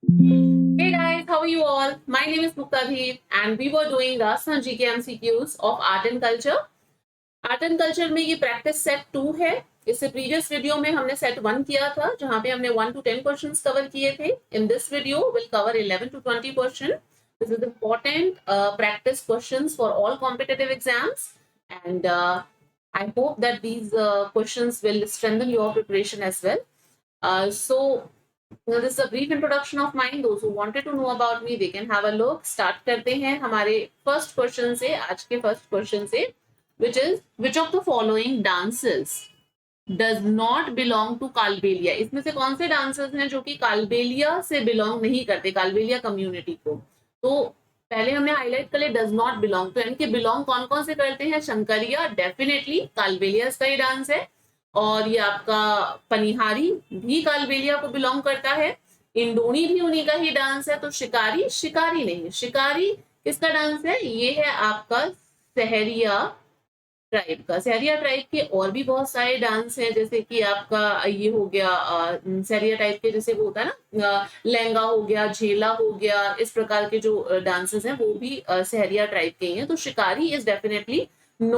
Hey guys, how are you all? My name is Muktadheer and we were doing Rajasthan GK MCQs of Art and Culture. Art and culture में ये practice set 2 है. इससे previous video में हमने set 1 किया था जहां पे हमने 1 to 10 क्वेश्चंस कवर किए थे. In this video will cover 11 to 20 question. This is important practice questions for all competitive exams and I hope that these questions will strengthen your preparation as well. So this is a brief introduction of mine. Those who wanted to know about me, they can have a look. Start करते हैं हमारे first question से, आज के first question से, which is which of the following dances does not belong to Kalbelia. इसमें से कौन से डांसेस हैं जो कि कालबेलिया से बिलोंग नहीं करते, कालबेलिया कम्युनिटी को. तो पहले हमने हाईलाइट कर लिया डज नॉट बिलोंग, तो यानी कि बिलोंग कौन कौन से करते हैं. शंकरिया डेफिनेटली कालबेलिया का ही डांस है, और ये आपका पनिहारी भी कालबेलिया को बिलोंग करता है. इंडोनी भी उन्हीं का ही डांस है. तो शिकारी, शिकारी नहीं, शिकारी किसका डांस है, ये है आपका सहरिया ट्राइब का. सहरिया ट्राइब के और भी बहुत सारे डांस हैं, जैसे कि आपका ये हो गया सहरिया टाइप के, जैसे वो होता है ना लहंगा हो गया, झेला हो गया, इस प्रकार के जो डांसेस हैं वो भी सहरिया ट्राइब के ही हैं. तो Shikari is definitely does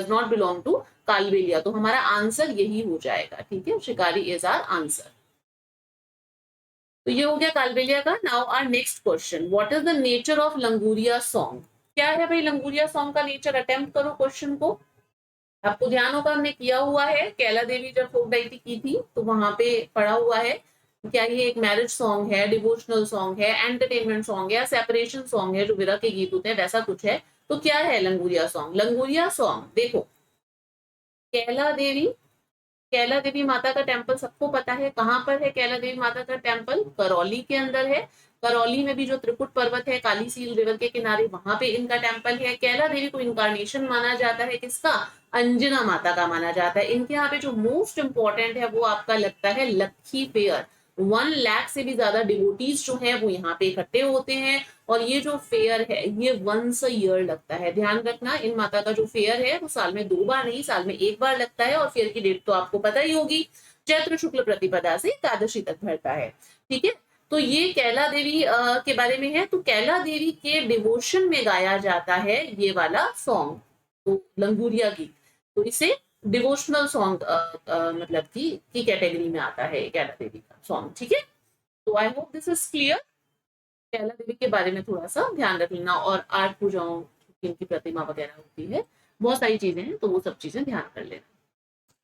not belong to Kalbelia. तो हमारा आंसर यही हो जाएगा. ठीक है, शिकारी इज आर आंसर. तो ये हो गया कालबेलिया का. Now our next question, what is the nature of Languria song. क्या है भाई लंगूरिया सॉन्ग का नेचर. अटेम्प्ट करो क्वेश्चन को. आपको ध्यान होगा हमने किया हुआ है, कैला देवी जब फोक डाइटी की थी तो वहां पे पढ़ा हुआ है. क्या ये एक मैरिज सॉन्ग है, डिवोशनल सॉन्ग है, एंटरटेनमेंट सॉन्ग है, या सेपरेशन सॉन्ग है, जो विरह के गीत होते हैं वैसा कुछ है. तो क्या है लंगूरिया सॉन्ग. लंगूरिया सॉन्ग देखो, कैला देवी, कैला देवी माता का टेम्पल सबको पता है. कहाँ पर है कैला देवी माता का टेम्पल, करौली के अंदर है. करौली में भी जो त्रिकुट पर्वत है काली सील रिवर के किनारे, वहां पे इनका टेम्पल है. कैला देवी को इनकारनेशन माना जाता है किसका, अंजना माता का माना जाता है. इनके यहाँ पे जो मोस्ट इंपॉर्टेंट है वो आपका लगता है लक्खी फेयर. 1 लाख से भी ज्यादा डिवोटीज जो है वो यहाँ पे इकट्ठे होते हैं. और ये जो फेयर है ये वंस अ ईयर लगता है. ध्यान रखना, इन माता का जो फेयर है वो साल में 2 बार नहीं, साल में 1 बार लगता है. और फेयर की डेट तो आपको पता ही होगी, चैत्र शुक्ल प्रतिपदा से एकादशी तक भरता है. ठीक है, तो ये कैला देवी के बारे में है. तो कैला देवी के डिवोशन में गाया जाता है ये वाला सॉन्ग, तो लंगूरिया गीत. तो इसे डिवोशनल सॉन्ग मतलब की कैटेगरी में आता है कैला देवी का सॉन्ग. ठीक है, तो I hope this is clear. Kaila Devi के बारे में थोड़ा सा ध्यान रख लेना. और आठ पूजाओं की प्रतिमा वगैरह होती है, बहुत सारी चीजें हैं, तो वो सब चीजें ध्यान कर लेना.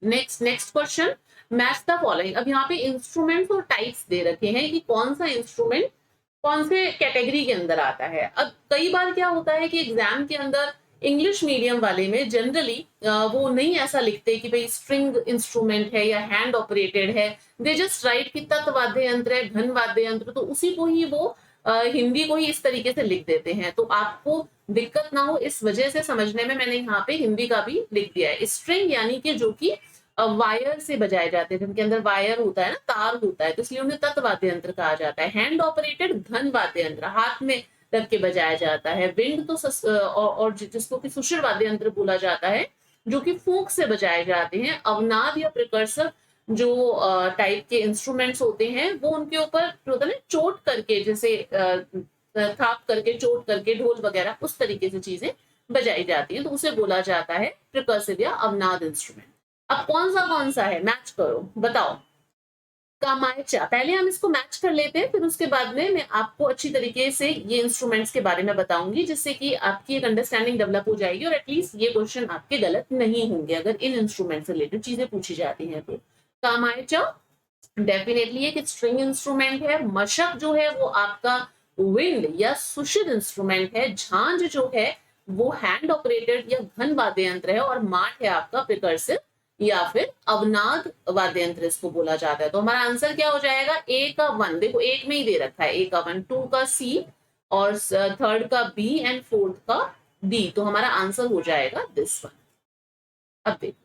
Next question, match the following. अब यहाँ पे इंस्ट्रूमेंट्स और टाइप्स दे रखे हैं कि कौन सा इंस्ट्रूमेंट कौन से कैटेगरी के अंदर आता है. अब कई बार क्या होता है कि एग्जाम के अंदर इंग्लिश मीडियम वाले में जनरली वो नहीं ऐसा लिखते कि भाई स्ट्रिंग इंस्ट्रूमेंट है या हैंड ऑपरेटेड है. दे जस्ट राइट कि तत् वाद्य यंत्र है, घन वाद्य यंत्र, तो उसी को ही वो हिंदी को ही इस तरीके से लिख देते हैं. तो आपको दिक्कत ना हो इस वजह से समझने में मैंने यहाँ पे हिंदी का भी लिख दिया है. स्ट्रिंग यानी कि जो कि वायर से बजाए जाते हैं, जिनके अंदर वायर होता है ना, तार होता है, तो इसलिए उन्हें तत् वाद्य यंत्र कहा जाता है. हैंड ऑपरेटेड घन वाद्य यंत्र, हाथ में रख के बजाया जाता है. विंड तो और जिसको कि सुषिर वाद्य यंत्र बोला जाता है, जो कि फूंक से बजाए जाते हैं. अवनाद या प्रिकर्सर जो टाइप के इंस्ट्रूमेंट्स होते हैं वो उनके ऊपर होता है ना चोट करके, जैसे थाप करके, चोट करके, ढोल वगैरह उस तरीके से चीजें बजाई जाती हैं, तो उसे बोला जाता है प्रिकर्सिव या अवनाद इंस्ट्रूमेंट. अब कौन सा है, मैच करो, बताओ. कामायचा, पहले हम इसको मैच कर लेते हैं, फिर उसके बाद में मैं आपको अच्छी तरीके से ये इंस्ट्रूमेंट्स के बारे में बताऊंगी, जिससे कि आपकी एक अंडरस्टैंडिंग डेवलप हो जाएगी और एटलीस्ट ये क्वेश्चन आपके गलत नहीं होंगे अगर इन इंस्ट्रूमेंट से रिलेटेड चीजें पूछी जाती हैं. तो कामायचा डेफिनेटली एक स्ट्रिंग इंस्ट्रूमेंट है. मशक जो है वो आपका विंड या सुषिर इंस्ट्रूमेंट है. झांझ जो है वो हैंड ऑपरेटेड या घन वाद्य यंत्र है. और माट है आपका प्रिकर्सिव या फिर अवनाद वाद्य यंत्र इसको बोला जाता है. तो हमारा आंसर क्या हो जाएगा, ए का 1, देखो एक में ही दे रखा है, ए का 1, 2 का सी, और थर्ड का बी एंड फोर्थ का डी. तो हमारा आंसर हो जाएगा दिस वन. अब देखो,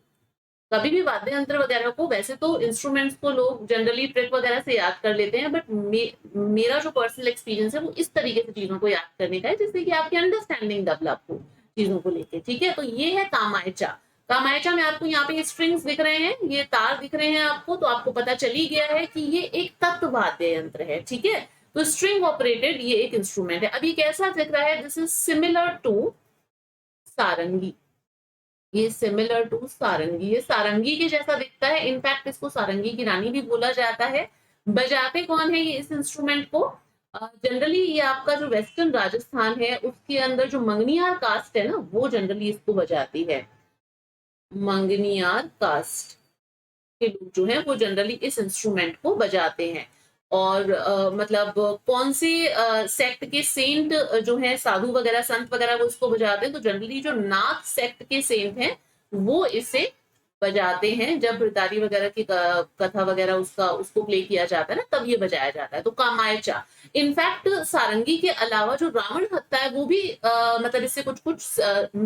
कभी भी वाद्य यंत्र वगैरह को, वैसे तो इंस्ट्रूमेंट्स को लोग जनरली ट्रिक वगैरह से याद कर लेते हैं, बट मेरा जो पर्सनल एक्सपीरियंस है वो इस तरीके से चीजों को याद करने का है जिससे कि आपकी अंडरस्टैंडिंग डेवलप हो चीजों को लेके. ठीक है, तो ये है कामायचा. कामायचा में आपको यहाँ पे स्ट्रिंग्स दिख रहे हैं, ये तार दिख रहे हैं आपको, तो आपको पता चल ही गया है कि ये एक तत्व वाद्य यंत्र है, ठीक है। तो स्ट्रिंग ऑपरेटेड ये एक इंस्ट्रूमेंट है। अभी कैसा दिख रहा है, दिस इज सिमिलर टू सारंगी, ये सिमिलर टू सारंगी, ये सारंगी के जैसा दिखता है। इनफैक्ट इसको सारंगी की रानी भी बोला जाता है। बजाते कौन है ये इस इंस्ट्रूमेंट को, जनरली ये आपका जो वेस्टर्न राजस्थान है उसके अंदर जो मंगनियार कास्ट है ना, वो जनरली इसको बजाती है। मंगनियार कास्ट के लोग जो है वो जनरली इस इंस्ट्रूमेंट को बजाते हैं। और मतलब कौन से सेक्ट के सेंट जो है, साधु वगैरह संत वगैरह वो इसको बजाते हैं, तो जनरली जो नाथ सेक्ट के सेंट हैं वो इसे बजाते हैं। जब वृतारी वगैरह की कथा वगैरह उसको प्ले किया जाता है ना, तब ये बजाया जाता है। तो कामायचा, इनफैक्ट सारंगी के अलावा जो रावण हत्था है वो भी मतलब इससे कुछ कुछ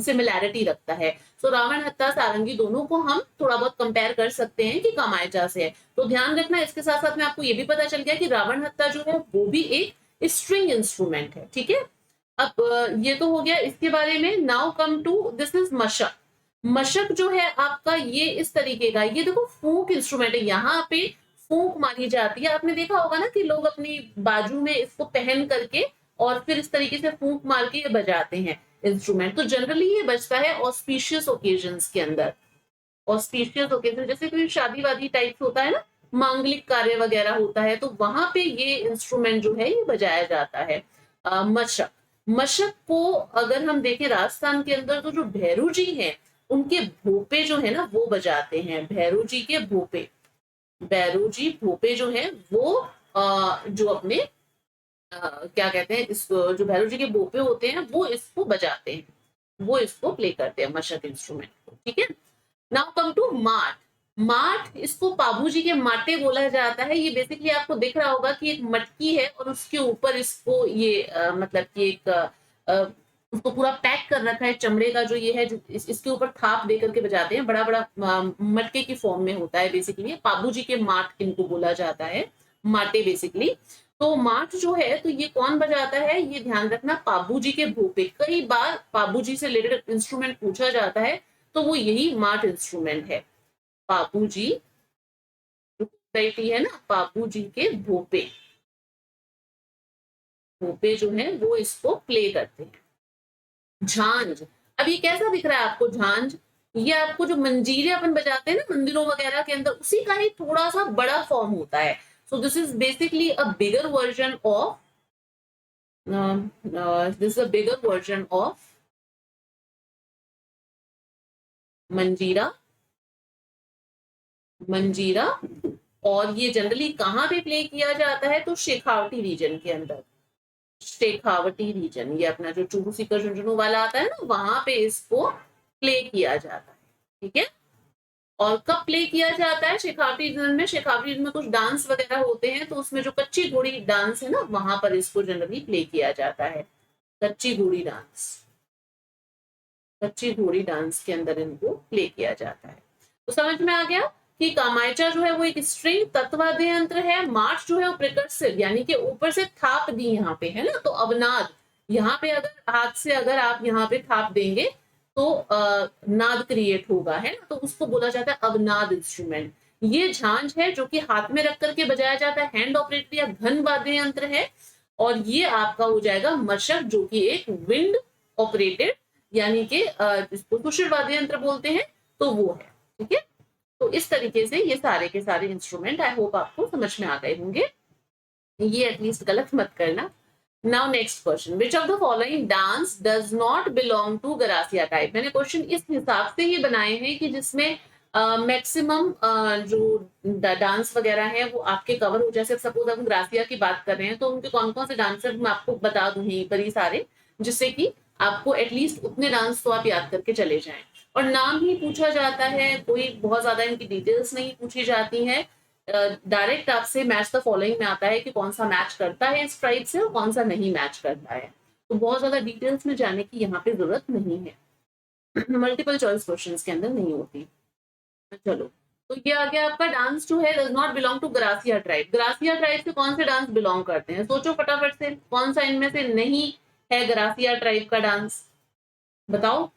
सिमिलैरिटी रखता है। तो रावण हत्था सारंगी दोनों को हम थोड़ा बहुत कंपेयर कर सकते हैं कि कामायचा से है। तो ध्यान रखना, इसके साथ साथ में आपको ये भी पता चल गया कि रावण हत्था जो है वो भी एक स्ट्रिंग इंस्ट्रूमेंट है, ठीक है। अब ये तो हो गया इसके बारे में। Now come to this is mashak. Mashak जो है आपका ये इस तरीके का, ये देखो फूंक इंस्ट्रूमेंट है, यहाँ पे फूंक मारी जाती है। आपने देखा होगा ना कि लोग अपनी बाजू में इसको पहन करके और फिर इस तरीके से फूंक मार के ये बजाते हैं इंस्ट्रूमेंट। तो जनरली ये बजता है ऑस्पिशियस ओकेजन्स के अंदर। ऑस्पिशियस ओकेजन जैसे कोई शादी वादी टाइप होता है ना, मांगलिक कार्य वगैरह होता है, तो वहां पे ये इंस्ट्रूमेंट जो है ये बजाया जाता है। मशक, मशक को अगर हम देखें राजस्थान के अंदर तो जो भैरू जी हैं उनके भोपे जो है ना वो बजाते हैं। भैरू जी के भोपे, भैरू जी भोपे जो है वो जो अपने क्या कहते हैं इसको, जो भैरू जी के भोपे होते हैं वो इसको बजाते हैं, वो इसको प्ले करते हैं मशक इंस्ट्रूमेंट को, ठीक है। नाउ कम टू माठ। माठ, इसको पाबू जी के माटे बोला जाता है। ये बेसिकली आपको दिख रहा होगा कि एक मटकी है और उसके ऊपर इसको ये मतलब कि एक उसको पूरा पैक कर रखा है चमड़े का जो ये है, इसके ऊपर थाप दे करके बजाते हैं। बड़ा बड़ा मटके की फॉर्म में होता है बेसिकली। पाबू जी के माठ इनको बोला जाता है, माटे बेसिकली। तो माठ जो है तो ये कौन बजाता है, ये ध्यान रखना, पाबू जी के भोपे। कई बार पाबू जी से रिलेटेड इंस्ट्रूमेंट पूछा जाता है तो वो यही माठ इंस्ट्रूमेंट है। पापू जी है ना, पापू जी के भोपे, भोपे जो है वो इसको प्ले करते हैं। झांझ, अब ये कैसा दिख रहा है आपको झांझ, ये आपको जो मंजीरे अपन बजाते हैं ना मंदिरों वगैरह के अंदर, उसी का ही थोड़ा सा बड़ा फॉर्म होता है। सो this is basically a bigger version of this is a bigger version of मंजीरा। मंजीरा, और ये जनरली कहाँ पे प्ले किया जाता है, तो शेखावटी रीजन के अंदर। शेखावटी रीजन, ये अपना जो चूरू सीकर झुंझुनू वाला आता है ना, वहां पे इसको प्ले किया जाता है, ठीक है। और कब प्ले किया जाता है शेखावटी रीजन में, शेखावटी रीजन में कुछ डांस वगैरह होते हैं, तो उसमें जो कच्ची घोड़ी डांस है ना, वहां पर इसको जनरली प्ले किया जाता है। कच्ची घोड़ी डांस, कच्ची घोड़ी डांस के अंदर इनको प्ले किया जाता है। तो समझ में आ गया कि कामायचा जो है वो एक स्ट्रिंग तत्वाद्य यंत्र है। मार्च जो है वो प्रिकर्सिव, यानी कि ऊपर से थाप दी यहाँ पे है ना, तो अवनाद, यहाँ पे अगर हाथ से अगर आप यहाँ पे थाप देंगे तो नाद क्रिएट होगा, है ना, तो उसको बोला जाता है अवनाद इंस्ट्रूमेंट। ये झांझ है जो कि हाथ में रख करके बजाया जाता है, हैंड ऑपरेटेड या घन वाद्य यंत्र है। और ये आपका हो जाएगा मशक, जो कि एक विंड ऑपरेटेड यानी कि जिसको कुशल वाद्य यंत्र बोलते हैं, तो वो है, ठीक है। तो इस तरीके से ये सारे के सारे इंस्ट्रूमेंट आई होप आपको समझ में आ गए होंगे, ये एटलीस्ट गलत मत करना। Now next question, which of the following dance does not belong to Garasia type. मैंने क्वेश्चन इस हिसाब से ही बनाए हैं कि जिसमें मैक्सिमम जो डांस वगैरह है वो आपके कवर हो। जैसे सपोज हम ग्रासिया की बात कर रहे हैं तो उनके कौन कौन से डांसर मैं आपको बता दूं यहीं पर ही सारे, जिससे कि आपको एटलीस्ट उतने डांस तो आप याद करके चले जाएं। और नाम ही पूछा जाता है, कोई बहुत ज्यादा इनकी डिटेल्स नहीं पूछी जाती है। डायरेक्ट आपसे मैच द फॉलोइंग में आता है कि कौन सा मैच करता है इस ट्राइब से और कौन सा नहीं मैच करता है। तो बहुत ज्यादा डिटेल्स में जाने की यहाँ पे जरूरत नहीं है, मल्टीपल चॉइस क्वेश्चंस के अंदर नहीं होती। चलो, तो ये आ गया आपका डांस जो है does not belong to Grasia tribe. Grasia tribe से कौन से डांस बिलोंग करते हैं, सोचो फटाफट से, कौन सा इनमें से नहीं है ग्रासिया ट्राइब का डांस, बताओ।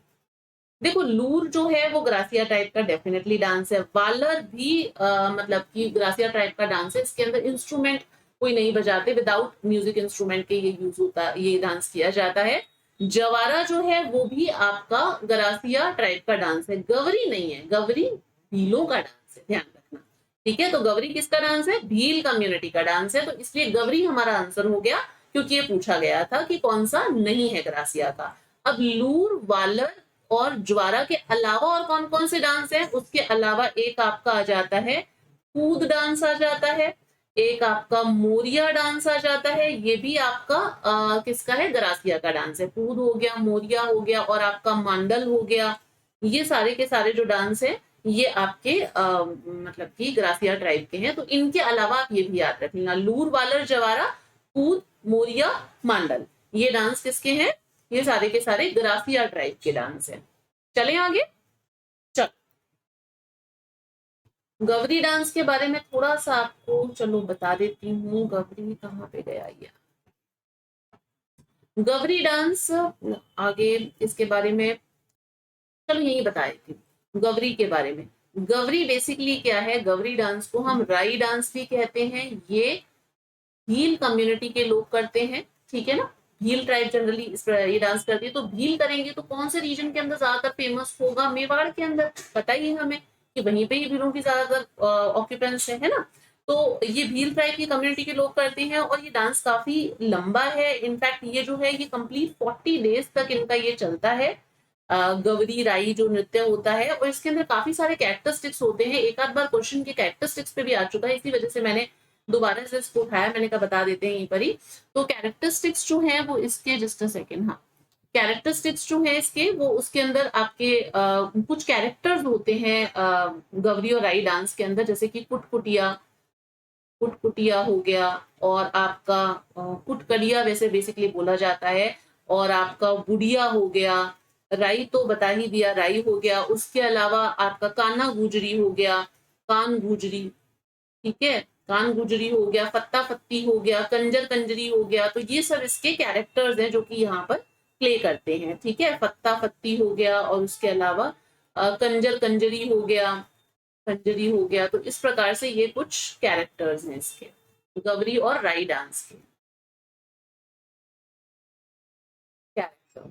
देखो लूर जो है वो ग्रासिया टाइप का डेफिनेटली डांस है, वालर भी मतलब कि ग्रासिया टाइप का डांस है। इसके अंदर इंस्ट्रूमेंट कोई नहीं बजाते, विदाउट म्यूजिक इंस्ट्रूमेंट के ये यूज होता, ये डांस किया जाता है। जवारा जो है वो भी आपका ग्रासिया टाइप का डांस है, गवरी नहीं है, गवरी भीलों का डांस है, ध्यान रखना। ठीक है, तो गवरी किसका डांस है? भील कम्युनिटी का डांस है, तो इसलिए गवरी हमारा आंसर हो गया, क्योंकि ये पूछा गया था कि कौन सा नहीं है ग्रासिया का। अब लूर, वालर और ज्वारा के अलावा और कौन कौन से डांस है? उसके अलावा एक आपका आ जाता है कूद डांस आ जाता है, एक आपका मोरिया डांस आ जाता है, ये भी आपका किसका है? ग्रासिया का डांस है। कूद हो गया, मोरिया हो गया और आपका मांडल हो गया, ये सारे के सारे जो डांस है ये आपके मतलब कि ग्रासिया ट्राइब के हैं। तो इनके अलावा आप ये भी याद रखना, लूर, वालर, जवारा, कूद, मोरिया, मांडल, ये डांस किसके हैं? ये सारे के सारे ग्रासिया ट्राइब के डांस हैं। चलें आगे। चल, गवरी डांस के बारे में थोड़ा सा आपको चलो बता देती हूँ। गवरी कहाँ पे गया ये? गवरी डांस आगे इसके बारे में चलो यही बता देती हूँ गवरी के बारे में। गवरी बेसिकली क्या है? गवरी डांस को हम राई डांस भी कहते हैं, ये भील कम्युनिटी के लोग करते हैं, ठीक है ना। भील ट्राइब जनरली इस पर ये डांस करती है। तो भील करेंगे तो कौन से रीजन के अंदर ज्यादातर फेमस होगा? मेवाड़ के अंदर, पता ही है हमें कि वहीं पे ही भीलों की ज्यादातर ऑक्यूपेंस है ना। तो ये भील ट्राइब की कम्युनिटी के लोग करते हैं और ये डांस काफी लंबा है। इनफैक्ट ये जो है ये कंप्लीट 40 डेज तक इनका ये चलता है, गवरी राई जो नृत्य होता है। और इसके अंदर काफी सारे कैरेक्टरिस्टिक्स होते हैं, एक आध बार क्वेश्चन के कैरेक्टरिस्टिक्स पे भी आ चुका है, इसी वजह से मैंने दोबारा से इसको उठाया, मैंने कहा बता देते हैं यहीं पर ही। तो कैरेक्टरिस्टिक्स जो है वो इसके, जस्ट अ सेकेंड, हाँ, कैरेक्टरिस्टिक्स जो है इसके वो उसके अंदर आपके कुछ कैरेक्टर्स होते हैं गवरी और राई डांस के अंदर, जैसे कि कुटकुटिया, कुटकुटिया हो गया, और आपका कुटकड़िया वैसे बेसिकली बोला जाता है, और आपका बुढ़िया हो गया, राई तो बता ही दिया, राई हो गया। उसके अलावा आपका काना गुजरी हो गया, कान गुजरी, ठीक है, कान गुजरी हो गया, फत्ता फत्ती हो गया, कंजर कंजरी हो गया। तो ये सब इसके कैरेक्टर्स हैं जो कि यहाँ पर प्ले करते हैं, ठीक है। फत्ता फत्ती हो गया और उसके अलावा कंजर कंजरी हो गया, कंजरी हो गया। तो इस प्रकार से ये कुछ कैरेक्टर्स हैं इसके, गवरी और राई डांस के कैरेक्टर,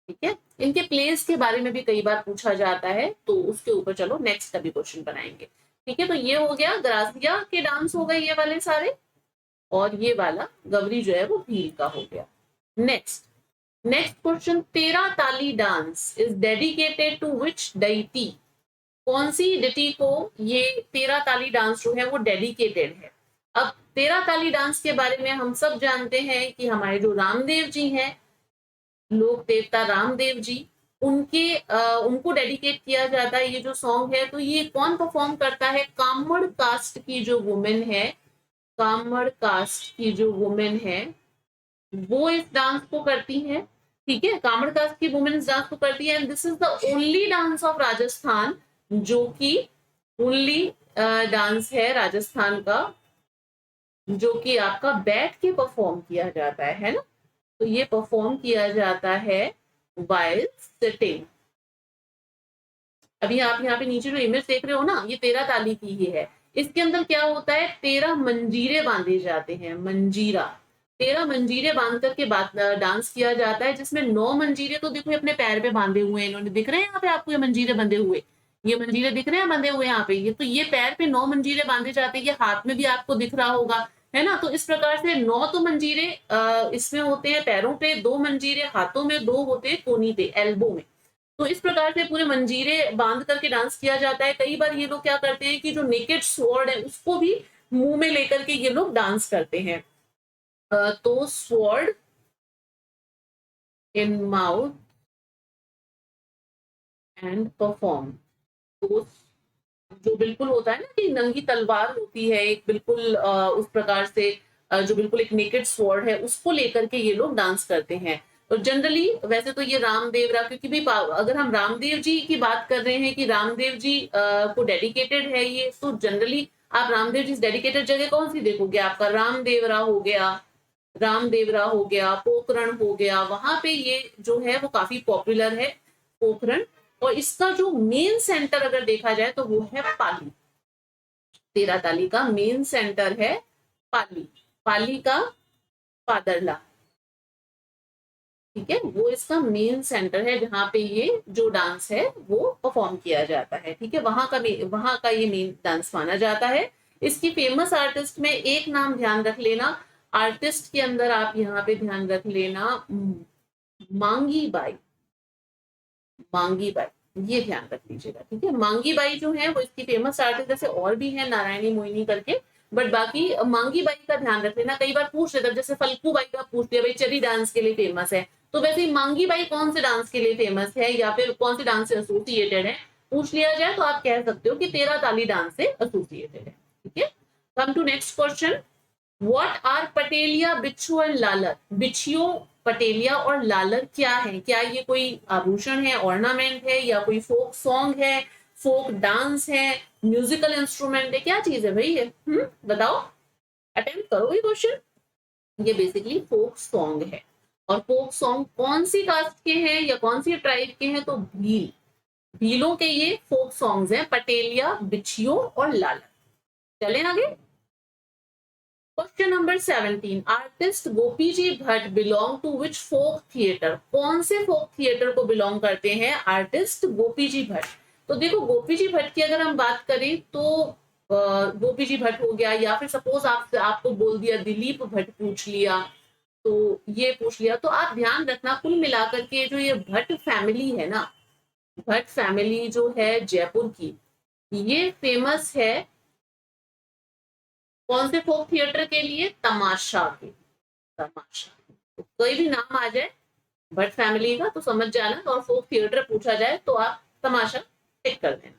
ठीक है। इनके प्लेस के बारे में भी कई बार पूछा जाता है, तो उसके ऊपर चलो नेक्स्ट कभी क्वेश्चन बनाएंगे, ठीक है। तो ये हो गया ग्रासिया के डांस हो गए ये वाले सारे, और ये वाला गवरी जो है वो भील का हो गया। Next next question, Terah Taali dance is dedicated to which deity? कौन सी डेटी को ये तेरा ताली डांस जो है वो डेडिकेटेड है? अब तेरा ताली डांस के बारे में हम सब जानते हैं कि हमारे जो रामदेव जी हैं, लोक देवता रामदेव जी, उनको डेडिकेट किया जाता है ये जो सॉन्ग है। तो ये कौन परफॉर्म करता है? कामड़ कास्ट की जो वुमेन है, कामड़ कास्ट की जो वुमेन है वो इस डांस को करती है, ठीक है। कामड़ कास्ट की वुमेन इस डांस को करती है, and this is the only dance of Rajasthan, जो कि ओनली डांस है राजस्थान का जो कि आपका बैठ के परफॉर्म किया जाता है ना। तो ये परफॉर्म किया जाता है वाइल सिटिंग। अभी आप यहाँ पे नीचे जो इमेज देख रहे हो ना, ये तेरा ताली की ही है। इसके अंदर क्या होता है? 13 मंजीरे बांधे जाते हैं, मंजीरा, 13 मंजीरे बांध करके डांस किया जाता है, जिसमें 9 मंजीरे तो देखो अपने पैर पे बांधे हुए हैं इन्होंने, दिख रहे हैं यहाँ पे आपको ये मंजीरे बंधे हुए, ये मंजीरे दिख रहे हैं बंधे हुए यहाँ पे। ये तो ये पैर पे 9 मंजीरे बांधे जाते हैं, ये हाथ में भी आपको दिख रहा होगा, है ना। तो इस प्रकार से 9 तो मंजीरे इसमें होते हैं पैरों पे, 2 मंजीरे हाथों में, 2 होते हैं कोनी पे, एल्बो में। तो इस प्रकार से पूरे मंजीरे बांध करके डांस किया जाता है। कई बार ये लोग क्या करते हैं कि जो नेकेड स्वॉर्ड है उसको भी मुंह में लेकर के ये लोग डांस करते हैं। तो sword in mouth and perform, तो जो बिल्कुल होता है ना कि नंगी तलवार होती है एक, बिल्कुल उस प्रकार से जो बिल्कुल एक नेकेड स्वॉर्ड है उसको लेकर के ये लोग डांस करते हैं। और जनरली वैसे तो ये रामदेव रा, क्योंकि भी अगर हम रामदेव जी की बात कर रहे हैं कि रामदेव जी को डेडिकेटेड है ये, तो जनरली आप रामदेव जी डेडिकेटेड जगह कौन सी देखोगे? आपका रामदेवरा हो गया, रामदेवरा हो गया, पोखरण हो गया, वहां पे ये जो है वो काफी पॉपुलर है। पोखरण, और इसका जो मेन सेंटर अगर देखा जाए तो वो है पाली। तेराताली का मेन सेंटर है पाली, पाली का पादरला, ठीक है, वो इसका मेन सेंटर है जहाँ पे ये जो डांस है वो परफॉर्म किया जाता है, ठीक है, वहां का ये मेन डांस माना जाता है। इसकी फेमस आर्टिस्ट में एक नाम ध्यान रख लेना, आर्टिस्ट के अंदर आप यहाँ पे ध्यान रख लेना मांगी बाई, मांगी बाई, ये ध्यान रख लीजिएगा, ठीक है। मांगी बाई जो है वो इसकी फेमस आर्टिस्ट, जैसे और भी है नारायणी मोहिनी करके, बट बाकी मांगी बाई का ध्यान रख लेना। कई बार पूछ लेते, जैसे फल्कू बाई का पूछ लिया, भाई चरी डांस के लिए फेमस है, तो वैसे ही मांगी बाई कौन से डांस के लिए फेमस है या फिर कौन से डांस से एसोसिएटेड है, पूछ लिया जाए तो आप कह सकते हो कि तेरह ताली डांस से एसोसिएटेड है, ठीक है। Come to next question, what are Patelia, Bichhu and Lalor. बिच्छियों, Pateliya और लालर क्या है? क्या ये कोई आभूषण है, ऑर्नामेंट है, या कोई फोक सॉन्ग है, फोक डांस है, म्यूजिकल इंस्ट्रूमेंट है, क्या चीज है भाई ये? बताओ, अटेम्प्ट करो ये क्वेश्चन। ये बेसिकली फोक सॉन्ग है, और फोक सॉन्ग कौन सी कास्ट के हैं या कौन सी ट्राइब के हैं? तो भील, भीलों के ये फोक सॉन्ग्स हैं, पटेलिया, बिच्छियों और लालर। चलें आगे। Question number 17, artist Gopi ji Bhatt belong to which folk theatre. कौन से फोक थिएटर को बिलोंग करते हैं आर्टिस्ट गोपी जी भट्ट? तो देखो, गोपी जी भट्ट की अगर हम बात करें तो गोपी जी भट्ट हो गया, या फिर सपोज आपको बोल दिया दिलीप भट्ट पूछ लिया, तो ये पूछ लिया, तो आप ध्यान रखना कुल मिलाकर के जो ये भट्ट फैमिली है ना, भट्ट फैमिली जो है जयपुर की, ये फेमस है कौन से फोक थिएटर के लिए? तमाशा के, तमाशा। तो कोई भी नाम आ जाए भट्ट फैमिली का तो समझ जाना, और फोक थिएटर पूछा जाए तो आप तमाशा टिक कर देना,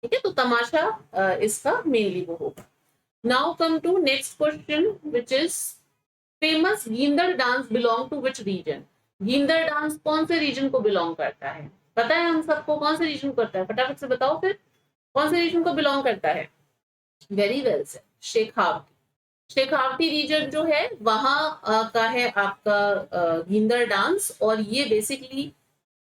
ठीक है। तो तमाशा इसका मेनली वो होगा। Now come to next question which is famous Gindar dance belong to which region. Gindar dance कौन से रीजन को बिलोंग करता है? पता है हम सबको कौन से रीजन को करता है? फटाफट से बताओ फिर, कौन से रीजन को बिलोंग करता है? Very well sir, Shekhawati. Shekhawati region जो है वहां का है आपका गींदड़ डांस, और ये बेसिकली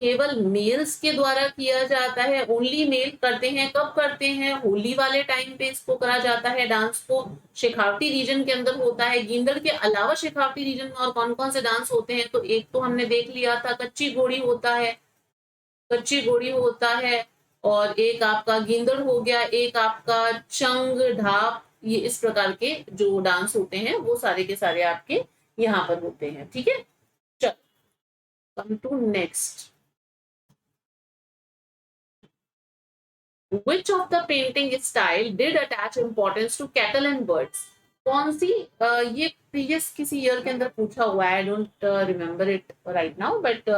केवल मेल्स के द्वारा किया जाता है, ओनली मेल करते हैं। कब करते हैं? होली वाले टाइम पे इसको करा जाता है डांस को, शेखावटी रीजन के अंदर होता है। गींदड़ के अलावा शेखावटी रीजन में और कौन कौन से डांस होते हैं? तो एक तो हमने देख लिया था कच्ची घोड़ी होता है, कच्ची घोड़ी होता है, और एक आपका गींदड़ हो गया, एक आपका चंग ढाप, ये इस प्रकार के जो डांस होते हैं वो सारे के सारे आपके यहाँ पर होते हैं, ठीक है। चलो come to next, which of the painting style did attach importance to cattle and birds। कौन सी ये प्रीवियस किसी ईयर के अंदर पूछा हुआ है, I don't remember it right now, but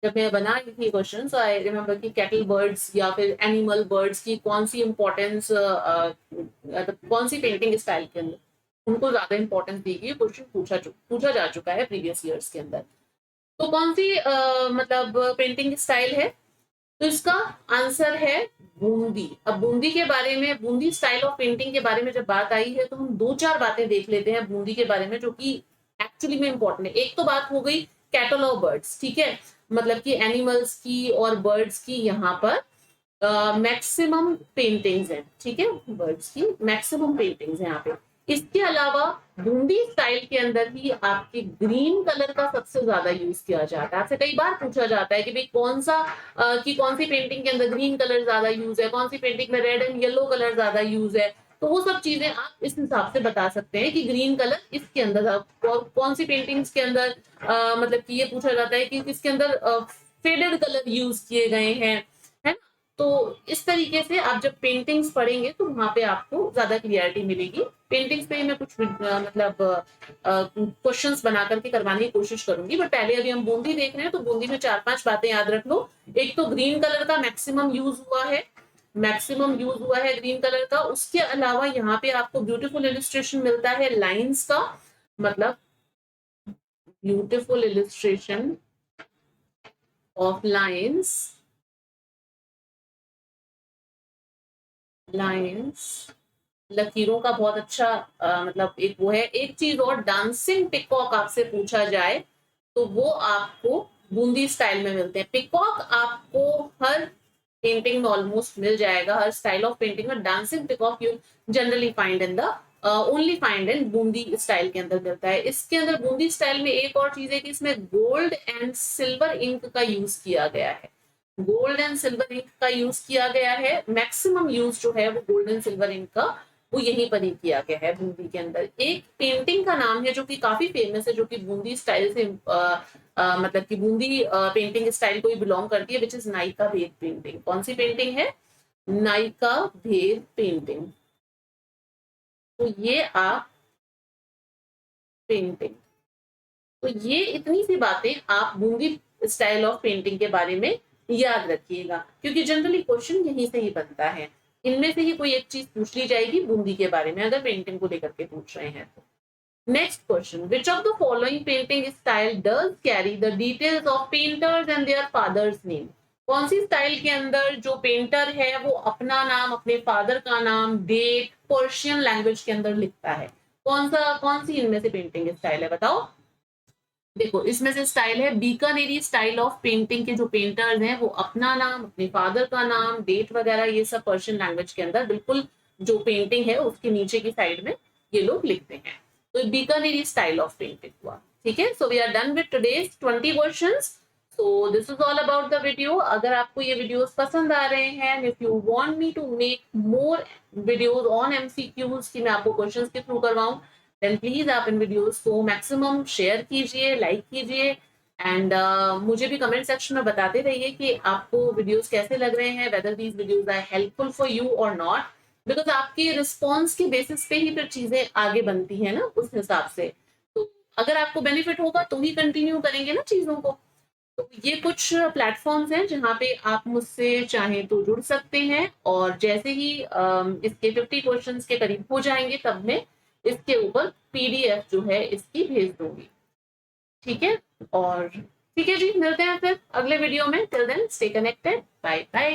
जब मैं बना रही थी क्वेश्चन तो आई रिमेम्बर कि कैटल बर्ड्स या फिर एनिमल बर्ड्स की कौन सी इंपॉर्टेंस, कौन सी पेंटिंग स्टाइल के अंदर उनको ज्यादा इंपॉर्टेंस दी गई, क्वेश्चन पूछा जा चुका है प्रीवियस ईयर्स के अंदर। तो कौन सी मतलब पेंटिंग स्टाइल है? तो इसका आंसर है बूंदी। अब बूंदी के बारे में, बूंदी स्टाइल ऑफ पेंटिंग के बारे में जब बात आई है तो हम दो चार बातें देख लेते हैं बूंदी के बारे में जो कि एक्चुअली में इंपॉर्टेंट है। एक तो बात हो गई कैटल और बर्ड्स, ठीक है, मतलब कि एनिमल्स की और बर्ड्स की यहाँ पर मैक्सिमम पेंटिंग्स हैं, ठीक है, बर्ड्स की मैक्सिमम पेंटिंग्स हैं यहाँ पे। इसके अलावा बूंदी स्टाइल के अंदर ही आपके ग्रीन कलर का सबसे ज्यादा यूज किया जाता है। आपसे कई बार पूछा जाता है कि भाई कौन सी पेंटिंग के अंदर ग्रीन कलर ज्यादा यूज है, कौन सी पेंटिंग में रेड एंड येलो कलर ज्यादा यूज है, तो वो सब चीजें आप इस हिसाब से बता सकते हैं कि ग्रीन कलर इसके अंदर, और कौन सी पेंटिंग्स के अंदर मतलब कि ये पूछा जाता है कि किसके अंदर फेडेड कलर यूज किए गए हैं, है ना। तो इस तरीके से आप जब पेंटिंग्स पढ़ेंगे तो वहां पे आपको ज्यादा क्लियरिटी मिलेगी। पेंटिंग्स पे मैं कुछ मतलब क्वेश्चंस बना करके करवाने की कोशिश करूंगी, बट पहले अभी हम बूंदी देख रहे हैं तो बूंदी में 4-5 बातें याद रख लो। एक तो ग्रीन कलर का मैक्सिमम यूज हुआ है, मैक्सिमम यूज हुआ है ग्रीन कलर का। उसके अलावा यहाँ पे आपको ब्यूटीफुल इलिस्ट्रेशन मिलता है लाइंस का, मतलब ब्यूटीफुल इलिस्ट्रेशन ऑफ लाइंस, लकीरों का बहुत अच्छा मतलब एक वो है। एक चीज और, डांसिंग पिकॉक आपसे पूछा जाए तो वो आपको बूंदी स्टाइल में मिलते हैं। पिकॉक आपको हर पेंटिंग में ऑलमोस्ट मिल जाएगा, हर स्टाइल ऑफ पेंटिंग में। Dancing peacock you generally find in the only find in Bundi style के अंदर मिलता है। इसके अंदर बूंदी स्टाइल में एक और चीज है कि इसमें गोल्ड एंड सिल्वर इंक का यूज किया गया है। गोल्ड एंड सिल्वर इंक का यूज किया गया है। मैक्सिमम यूज जो है वो गोल्ड एंड सिल्वर इंक का वो यहीं पर ही किया गया है बूंदी के अंदर। एक पेंटिंग का नाम है जो कि काफी फेमस है, जो कि बूंदी स्टाइल से मतलब कि बूंदी पेंटिंग स्टाइल को ही बिलोंग करती है, विच इज नायिका भेद पेंटिंग। कौन सी पेंटिंग है? नायिका भेद पेंटिंग। तो ये आप पेंटिंग, तो ये इतनी सी बातें आप बूंदी स्टाइल ऑफ पेंटिंग के बारे में याद रखिएगा, क्योंकि जनरली क्वेश्चन यहीं से ही बनता है। इनमें से ही कोई एक चीज पूछ ली जाएगी बूंदी के बारे में, अगर पेंटिंग को लेकर के पूछ रहे हैं तो। Next question, which of the following painting style does carry the details of painters and their fathers name? कौन सी स्टाइल के अंदर जो पेंटर है वो अपना नाम, अपने फादर का नाम, डेट पर्शियन लैंग्वेज के अंदर लिखता है? कौन सी इनमें से पेंटिंग स्टाइल है बताओ? देखो, इसमें से स्टाइल है बीकानेरी स्टाइल ऑफ पेंटिंग के जो पेंटर्स हैं वो अपना नाम, अपने फादर का नाम, डेट वगैरह ये सब पर्शियन लैंग्वेज के अंदर बिल्कुल जो पेंटिंग है उसके नीचे की साइड में ये लोग लिखते हैं। तो बीकानेरी स्टाइल ऑफ पेंटिंग हुआ। ठीक है, so we are done with today's 20 questions. So this is all about the video. अगर आपको ये वीडियोस पसंद आ रहे हैं, if you want me to make more videos on MCQs कि मैं आपको क्वेश्चंस के थ्रू करवाऊं, देन प्लीज आप इन वीडियोस को मैक्सिमम शेयर कीजिए, लाइक कीजिए, एंड मुझे भी कमेंट सेक्शन में बताते रहिए कि आपको वीडियोस कैसे लग रहे हैं, whether these videos are helpful for you और नॉट, बिकॉज आपके रिस्पॉन्स के बेसिस पे ही फिर चीजें आगे बनती है ना, उस हिसाब से। तो अगर आपको बेनिफिट होगा तो ही कंटिन्यू करेंगे ना चीजों को। तो ये कुछ प्लेटफॉर्म्स हैं जहाँ पे आप मुझसे चाहें तो जुड़ सकते हैं, और जैसे ही इसके 50 क्वेश्चंस के करीब हो जाएंगे तब मैं इसके ऊपर पीडीएफ जो है इसकी भेज दूंगी। ठीक है, और ठीक है जी, मिलते हैं फिर अगले वीडियो में। Till then stay connected, bye bye.